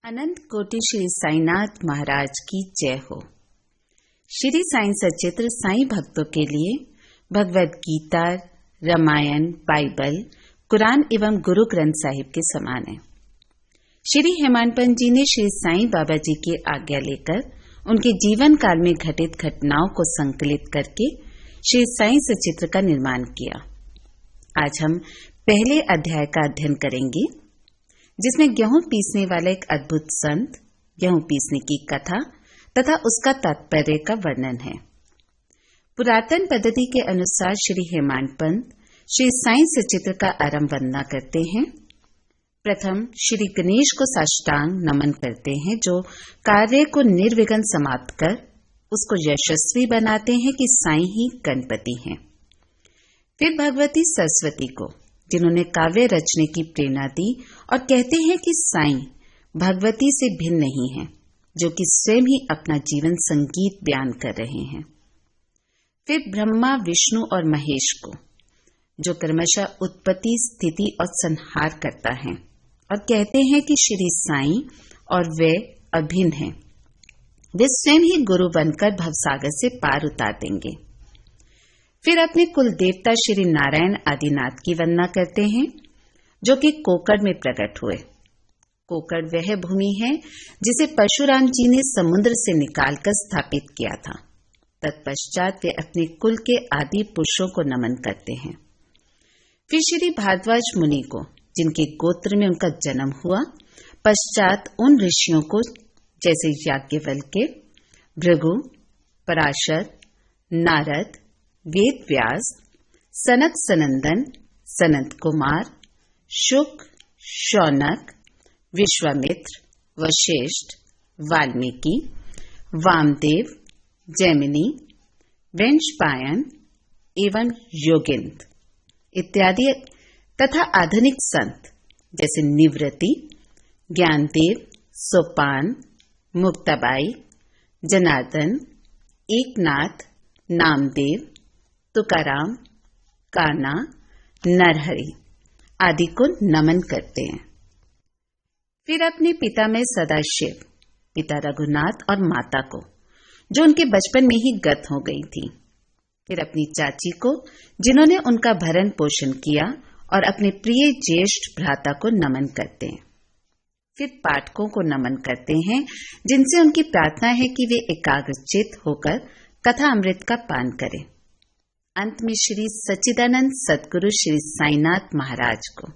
अनंत कोटि श्री साईनाथ महाराज की जय हो। श्री साईं सचित्र साईं भक्तों के लिए भगवद गीता, रामायण, बाइबल, कुरान एवं गुरु ग्रंथ साहिब के समान है। श्री हेमाडपंत जी ने श्री साईं बाबा जी की आज्ञा लेकर उनके जीवन काल में घटित घटनाओं को संकलित करके श्री साईं सचित्र का निर्माण किया। आज हम पहले अध्याय का अध्ययन करेंगे, जिसमें गेहूं पीसने वाला एक अद्भुत संत, गेहूं पीसने की कथा तथा उसका तात्पर्य का वर्णन है। पुरातन पद्धति के अनुसार श्री हेमाडपंत श्री साईं सचित्र का आरंभ वंदना करते हैं। प्रथम श्री गणेश को साष्टांग नमन करते हैं, जो कार्य को निर्विघ्न समाप्त कर उसको यशस्वी बनाते हैं कि साईं ही गणपति हैं। फिर भगवती सरस्वती को, जिन्होंने काव्य रचने की प्रेरणा दी और कहते हैं कि साईं भगवती से भिन्न नहीं है, जो कि स्वयं ही अपना जीवन संगीत बयान कर रहे हैं। फिर ब्रह्मा, विष्णु और महेश को, जो क्रमशः उत्पत्ति, स्थिति और संहार करता है, और कहते हैं कि श्री साईं और वे अभिन्न हैं। वे स्वयं ही गुरु बनकर भवसागर से पार उतार देंगे। फिर अपने कुल देवता श्री नारायण आदिनाथ की वंदना करते हैं, जो कि कोकड़ में प्रकट हुए। कोकड़ वह भूमि है जिसे परशुराम जी ने समुद्र से निकालकर स्थापित किया था। तत्पश्चात वे अपने कुल के आदि पुरुषों को नमन करते हैं। फिर श्री भारद्वाज मुनि को, जिनके गोत्र में उनका जन्म हुआ, पश्चात उन ऋषियों को जैसे याज्ञवल्क्य, भृगु, पराशर, नारद, वेद व्यास, सनक सनंदन, सनत कुमार, शुक, शौनक, विश्वामित्र, वशिष्ठ, वाल्मीकि, वामदेव, जैमिनी, वंशपायन एवं योगिंद इत्यादि तथा आधुनिक संत जैसे निवृत्ति, ज्ञानदेव, सोपान, मुक्ताबाई, जनार्दन, एकनाथ, नामदेव, तुकाराम, कान्हा, नरहरि आदि को नमन करते हैं। फिर अपने पिता में सदाशिव, पिता रघुनाथ और माता को, जो उनके बचपन में ही गत हो गई थी। फिर अपनी चाची को, जिन्होंने उनका भरण पोषण किया, और अपने प्रिय ज्येष्ठ भ्राता को नमन करते हैं। फिर पाठकों को नमन करते हैं, जिनसे उनकी प्रार्थना है कि वे एकाग्रचित होकर कथा अमृत का पान करें। अंत में श्री सच्चिदानंद सद्गुरु श्री साईनाथ महाराज को,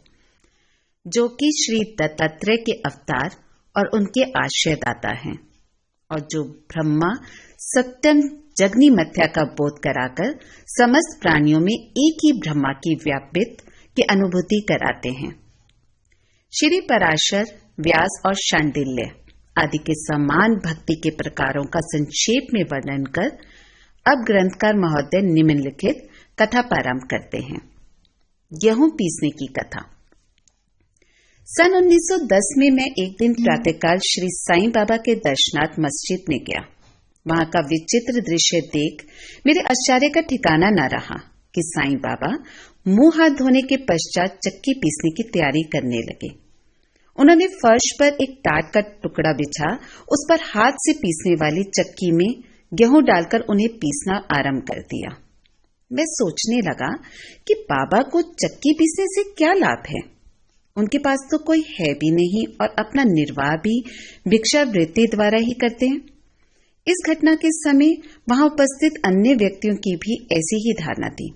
जो कि श्री दत्तात्रेय के अवतार और उनके आश्रयदाता हैं, और जो ब्रह्मा सत्यम जगनी मिथ्या का बोध कराकर समस्त प्राणियों में एक ही ब्रह्मा की व्यापित की अनुभूति कराते हैं। श्री पराशर, व्यास और शांडिल्य आदि के समान भक्ति के प्रकारों का संक्षेप में वर्णन कर अब ग्रंथकार महोदय निम्नलिखित कथा प्रारंभ करते हैं। गेहूं पीसने की कथा। सन 1910 में मैं एक दिन प्रातःकाल श्री साईं बाबा के दर्शनार्थ मस्जिद में गया। वहां का विचित्र दृश्य देख मेरे आश्चर्य का ठिकाना न रहा कि साईं बाबा मुंह हाथ धोने के पश्चात चक्की पीसने की तैयारी करने लगे। उन्होंने फर्श पर एक टाट का टुकड़ा बिछा उस पर हाथ से पीसने वाली चक्की में गेहूं डालकर उन्हें पीसना आरंभ कर दिया। मैं सोचने लगा कि बाबा को चक्की पीसने से क्या लाभ है। उनके पास तो कोई है भी नहीं और अपना निर्वाह भी भिक्षावृत्ति द्वारा ही करते हैं। इस घटना के समय वहां उपस्थित अन्य व्यक्तियों की भी ऐसी ही धारणा थी,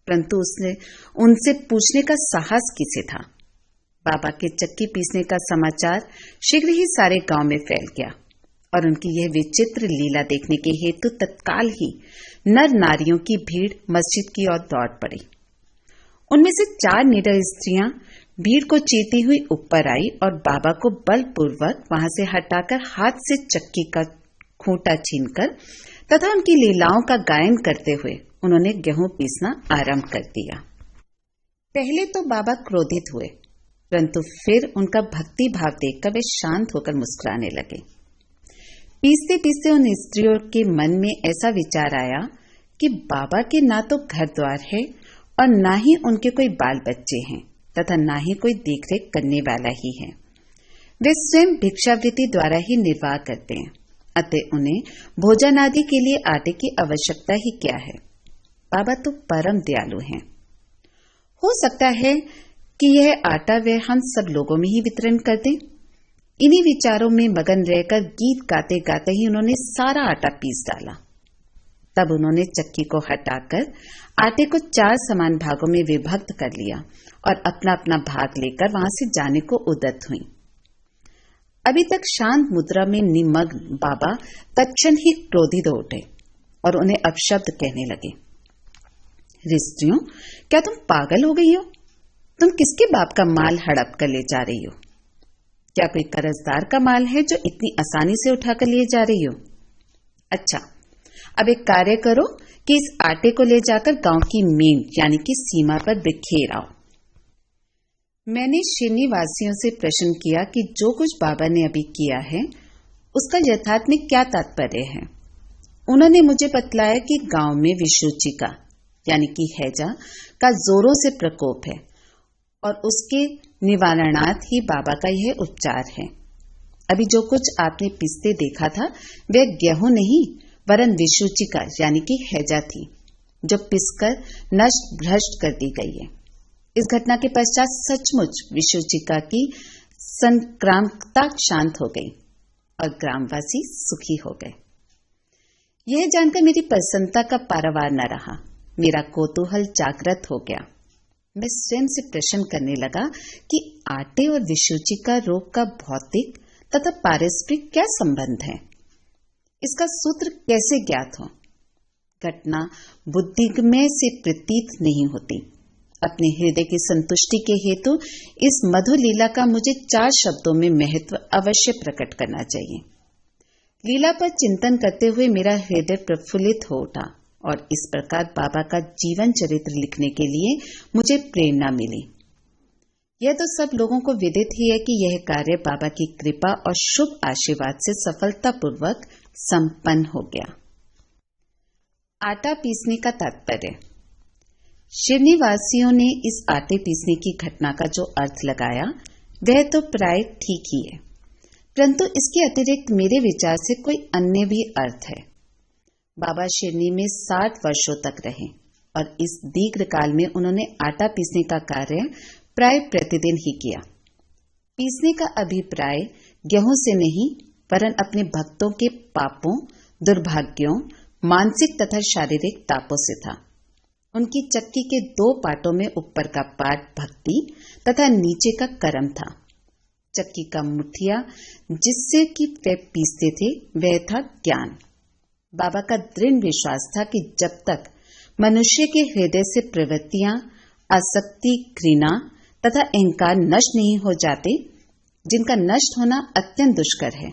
परंतु उसने उनसे पूछने का साहस किसे था। बाबा के चक्की पीसने का समाचार शीघ्र ही सारे गांव में फैल गया, और उनकी यह विचित्र लीला देखने के हेतु तत्काल ही नर नारियों की भीड़ मस्जिद की ओर दौड़ पड़ी। उनमें से 4 निडर स्त्रियां भीड़ को चीरती हुई ऊपर आई और बाबा को बलपूर्वक वहां से हटाकर हाथ से चक्की का खूंटा छीनकर तथा उनकी लीलाओं का गायन करते हुए उन्होंने गेहूं पीसना आरंभ कर दिया। पहले तो बाबा क्रोधित हुए, परंतु फिर उनका भक्ति भाव देखकर वे शांत होकर मुस्कुराने लगे। पीसते पीसते उन स्त्रियों के मन में ऐसा विचार आया कि बाबा के ना तो घर द्वार है और ना ही उनके कोई बाल बच्चे हैं तथा ना ही कोई देखरेख करने वाला ही है। वे स्वयं भिक्षावृत्ति द्वारा ही निर्वाह करते हैं, अतः उन्हें भोजन आदि के लिए आटे की आवश्यकता ही क्या है। बाबा तो परम दयालु हैं। हो सकता है कि यह आटा वे हम सब लोगों में ही वितरण कर दें। इन्हीं विचारों में मगन रहकर गीत गाते गाते ही उन्होंने सारा आटा पीस डाला। तब उन्होंने चक्की को हटाकर आटे को 4 समान भागों में विभक्त कर लिया और अपना अपना भाग लेकर वहां से जाने को उद्यत हुई। अभी तक शांत मुद्रा में निमग्न बाबा तत्क्षण ही क्रोधित हो उठे और उन्हें अपशब्द कहने लगे। रिश्तियों, क्या तुम पागल हो गई हो? तुम किसके बाप का माल हड़प कर ले जा रही हो? क्या कोई कर्जदार का माल है जो इतनी आसानी से उठाकर ले जा रही हो? अच्छा, अब एक कार्य करो कि इस आटे को ले जाकर गांव की मेन यानी कि सीमा पर बिखेर आओ। मैंने शिरनी वासियों से प्रश्न किया कि जो कुछ बाबा ने अभी किया है उसका यथार्थ में क्या तात्पर्य है। उन्होंने मुझे बतलाया कि गांव में विषुचिका यानी कि हैजा का जोरों से प्रकोप है और उसके निवारणार्थ ही बाबा का यह उपचार है। अभी जो कुछ आपने पिसते देखा था वह गेहूं नहीं वरन विषुचिका यानी कि हैजा थी, जो पिसकर नष्ट भ्रष्ट कर दी गई है। इस घटना के पश्चात सचमुच विषुचिका की संक्रामकता शांत हो गई और ग्रामवासी सुखी हो गए। यह जानकर मेरी प्रसन्नता का पारावार न रहा। मेरा कौतूहल जागृत हो गया। मैं स्वयं से प्रश्न करने लगा कि आटे और विषुचिका रोग का भौतिक तथा पारस्परिक क्या संबंध है? इसका सूत्र कैसे ज्ञात हो? घटना बुद्धिमय से प्रतीत नहीं होती। अपने हृदय की संतुष्टि के हेतु इस मधुर लीला का मुझे 4 शब्दों में महत्व अवश्य प्रकट करना चाहिए। लीला पर चिंतन करते हुए मेरा हृदय प्रफुल्लित हो उठा और इस प्रकार बाबा का जीवन चरित्र लिखने के लिए मुझे प्रेरणा मिली। यह तो सब लोगों को विदित ही है कि यह कार्य बाबा की कृपा और शुभ आशीर्वाद से सफलतापूर्वक संपन्न हो गया। आटा पीसने का तात्पर्य। शिरनी वासियों ने इस आटे पीसने की घटना का जो अर्थ लगाया वह तो प्राय ठीक ही है, परंतु इसके अतिरिक्त मेरे विचार से कोई अन्य भी अर्थ है। बाबा शिरनी में 60 वर्षों तक रहे और इस दीर्घ काल में उन्होंने आटा पीसने का कार्य प्राय प्रतिदिन ही किया। पीसने का अभिप्राय गेहूं से नहीं वरन अपने भक्तों के पापों, दुर्भाग्यों, मानसिक तथा शारीरिक तापों से था। उनकी चक्की के 2 पाटों में ऊपर का पाट भक्ति तथा नीचे का कर्म था। चक्की का मुठिया जिससे कि वे पीसते थे वह था ज्ञान। बाबा का दृढ़ विश्वास था कि जब तक मनुष्य के हृदय से प्रवृत्तियां, आसक्ति, घृणा तथा अहंकार नष्ट नहीं हो जाते, जिनका नष्ट होना अत्यंत दुष्कर है,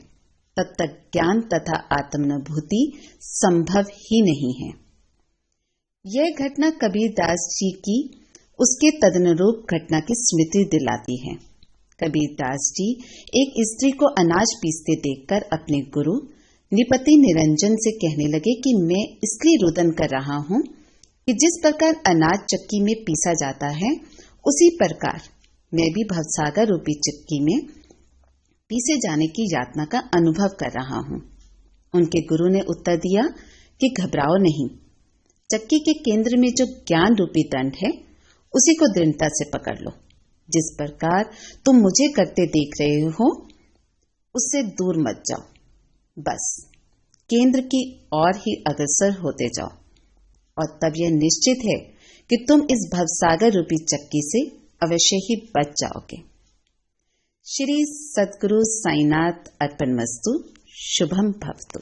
तब तक ज्ञान तथा आत्मानुभूति संभव ही नहीं है। यह घटना कबीरदास जी की उसके तदनुरूप घटना की स्मृति दिलाती है। कबीरदास जी एक स्त्री को अनाज पीसते देखकर अपने गुरु निपति निरंजन से कहने लगे कि मैं इसलिए रुदन कर रहा हूं कि जिस प्रकार अनाज चक्की में पीसा जाता है उसी प्रकार मैं भी भवसागर रूपी चक्की में पीसे जाने की यातना का अनुभव कर रहा हूं। उनके गुरु ने उत्तर दिया कि घबराओ नहीं, चक्की के केंद्र में जो ज्ञान रूपी दंड है उसी को दृढ़ता से पकड़ लो। जिस प्रकार तुम मुझे करते देख रहे हो उससे दूर मत जाओ, बस केंद्र की ओर ही अग्रसर होते जाओ और तब यह निश्चित है कि तुम इस भवसागर रूपी चक्की से अवश्य ही बच जाओगे। श्री सद्गुरु साईनाथ अर्पणमस्तु। शुभम भवतु।